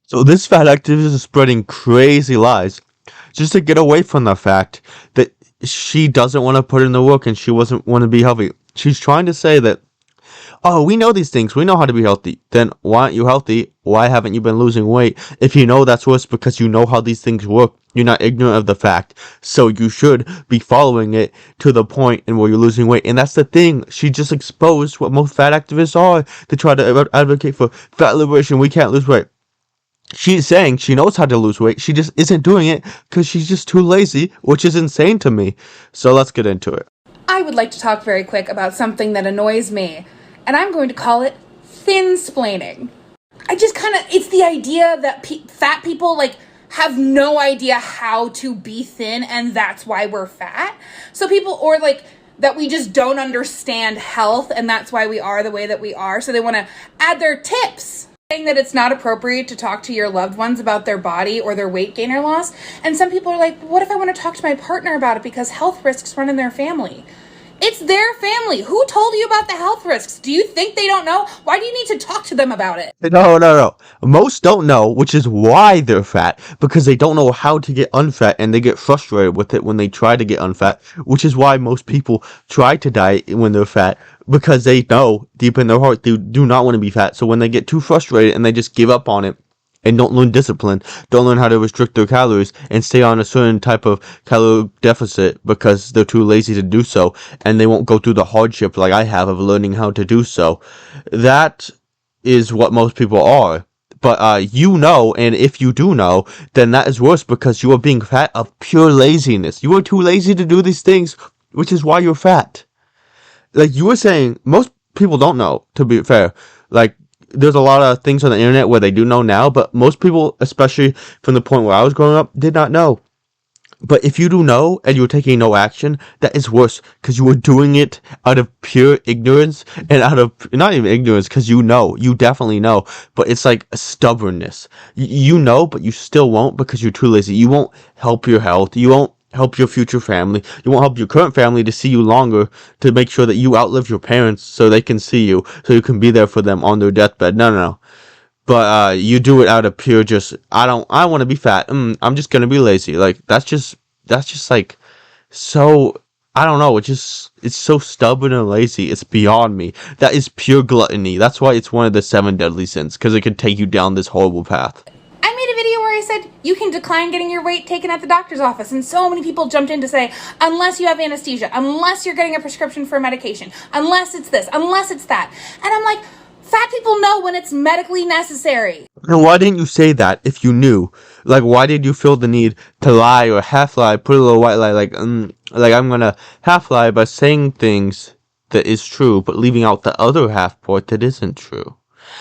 So this fat activist is spreading crazy lies just to get away from the fact that she doesn't want to put in the work and she doesn't want to be healthy. She's trying to say that, oh, we know these things. We know how to be healthy. Then why aren't you healthy? Why haven't you been losing weight? If you know that's worse because you know how these things work, you're not ignorant of the fact. So you should be following it to the point in where you're losing weight. And that's the thing. She just exposed what most fat activists are to try to advocate for fat liberation. We can't lose weight. She's saying she knows how to lose weight. She just isn't doing it because she's just too lazy, which is insane to me. So let's get into it. I would like to talk very quick about something that annoys me, and I'm going to call it thin-splaining. It's the idea that fat people, have no idea how to be thin, and that's why we're fat. So that we just don't understand health, and that's why we are the way that we are. So they want to add their tips, saying that it's not appropriate to talk to your loved ones about their body or their weight gain or loss. And some people are like, what if I want to talk to my partner about it because health risks run in their family? It's their family. Who told you about the health risks? Do you think they don't know? Why do you need to talk to them about it? No. Most don't know, which is why they're fat, because they don't know how to get unfat and they get frustrated with it when they try to get unfat, which is why most people try to diet when they're fat, because they know deep in their heart they do not want to be fat. So when they get too frustrated and they just give up on it, and don't learn discipline, don't learn how to restrict their calories, and stay on a certain type of calorie deficit because they're too lazy to do so, and they won't go through the hardship like I have of learning how to do so. That is what most people are. But and if you do know, then that is worse because you are being fat of pure laziness. You are too lazy to do these things, which is why you're fat. Like you were saying, most people don't know, to be fair. There's a lot of things on the internet where they do know now, but most people, especially from the point where I was growing up, did not know. But if you do know and you're taking no action, that is worse because you were doing it out of pure ignorance and out of not even ignorance because you definitely know, but it's like a stubbornness. You know, but you still won't because you're too lazy. You won't help your health. You won't help your future family. You won't help your current family to see you longer, to make sure that you outlive your parents so they can see you, so you can be there for them on their deathbed. No. But you do it out of pure I want to be fat. I'm just going to be lazy. That's just like so, I don't know. It's so stubborn and lazy. It's beyond me. That is pure gluttony. That's why it's one of the 7 deadly sins, because it can take you down this horrible path. I made a video where I said you can decline getting your weight taken at the doctor's office, and so many people jumped in to say, unless you have anesthesia, unless you're getting a prescription for medication, unless it's this, unless it's that. And I'm like, fat people know when it's medically necessary. And why didn't you say that if you knew? Why did you feel the need to lie or half lie, put a little white lie, I'm gonna half lie by saying things that is true, but leaving out the other half part that isn't true?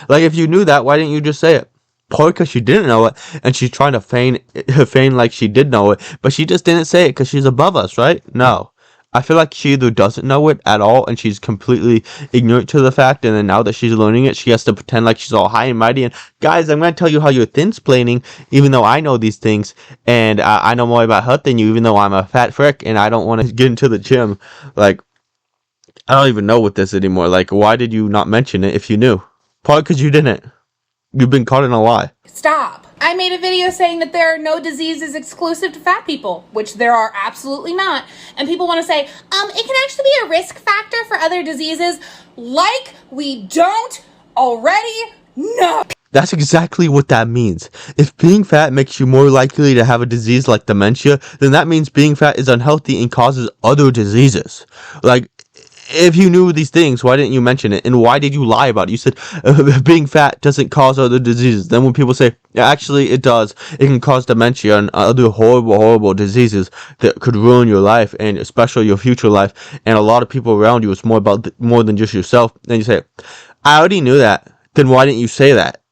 If you knew that, why didn't you just say it? Probably because she didn't know it, and she's trying to feign like she did know it, but she just didn't say it because she's above us, right? No. I feel like she either doesn't know it at all, and she's completely ignorant to the fact, and then now that she's learning it, she has to pretend like she's all high and mighty, and guys, I'm going to tell you how you're thin-splaining, even though I know these things, and I know more about health than you, even though I'm a fat frick, and I don't want to get into the gym. I don't even know what this anymore. Why did you not mention it if you knew? Probably because you didn't. You've been caught in a lie. Stop. I made a video saying that there are no diseases exclusive to fat people, which there are absolutely not. And people want to say, it can actually be a risk factor for other diseases. We don't already know. That's exactly what that means. If being fat makes you more likely to have a disease like dementia, then that means being fat is unhealthy and causes other diseases. If you knew these things, why didn't you mention it? And why did you lie about it? You said being fat doesn't cause other diseases. Then when people say, yeah, actually it does, it can cause dementia and other horrible diseases that could ruin your life and especially your future life. And a lot of people around you, it's more than just yourself. Then you say, I already knew that. Then why didn't you say that?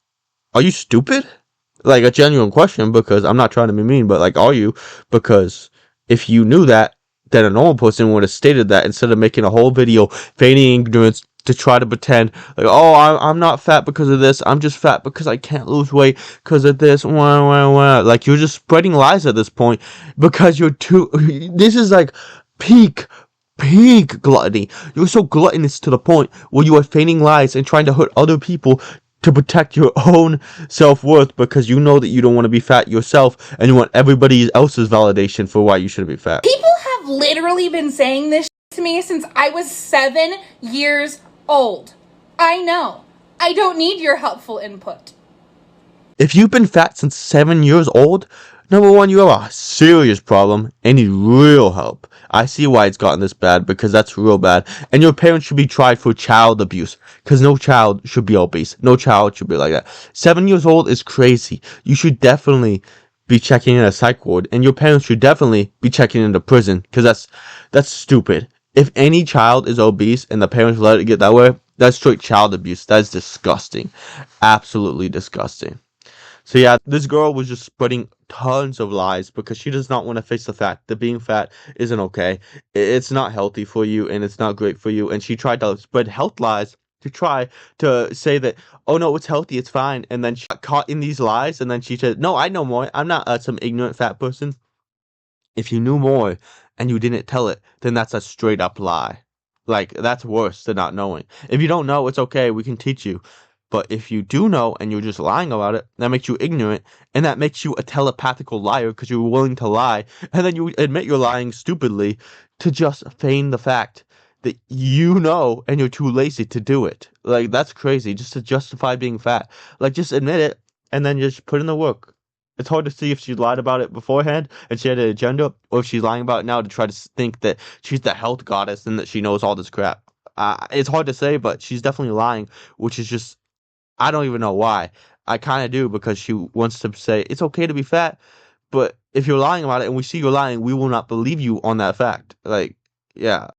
Are you stupid? A genuine question, because I'm not trying to be mean, but are you? Because if you knew that, then a normal person would have stated that instead of making a whole video feigning ignorance to try to pretend I'm not fat because of this. I'm just fat because I can't lose weight because of this. You're just spreading lies at this point because you're too. This is peak gluttony. You're so gluttonous to the point where you are feigning lies and trying to hurt other people to protect your own self-worth because you know that you don't want to be fat yourself and you want everybody else's validation for why you shouldn't be fat. People have literally been saying this to me since I was 7 years old. I know. I don't need your helpful input. If you've been fat since 7 years old, number one, you have a serious problem and need real help. I see why it's gotten this bad because that's real bad. And your parents should be tried for child abuse because no child should be obese. No child should be like that. 7 years old is crazy. You should definitely be checking in a psych ward, and your parents should definitely be checking into prison because that's stupid. If any child is obese and the parents let it get that way, that's straight child abuse. That's disgusting. Absolutely disgusting. So yeah, this girl was just spreading tons of lies because she does not want to face the fact that being fat isn't okay. It's not healthy for you and it's not great for you. And she tried to spread health lies to try to say that, oh no, it's healthy, it's fine. And then she got caught in these lies and then she said, no, I know more. I'm not some ignorant fat person. If you knew more and you didn't tell it, then that's a straight up lie. Like, that's worse than not knowing. If you don't know, it's okay, we can teach you. But if you do know and you're just lying about it, that makes you ignorant, and that makes you a telepathical liar because you're willing to lie, and then you admit you're lying stupidly to just feign the fact that you know and you're too lazy to do it. Like, that's crazy, just to justify being fat. Like, just admit it, and then just put in the work. It's hard to see if she lied about it beforehand and she had an agenda, or if she's lying about it now to try to think that she's the health goddess and that she knows all this crap. It's hard to say, but she's definitely lying, which is just, I don't even know why. I kind of do because she wants to say it's okay to be fat, but if you're lying about it and we see you're lying, we will not believe you on that fact. Like, yeah.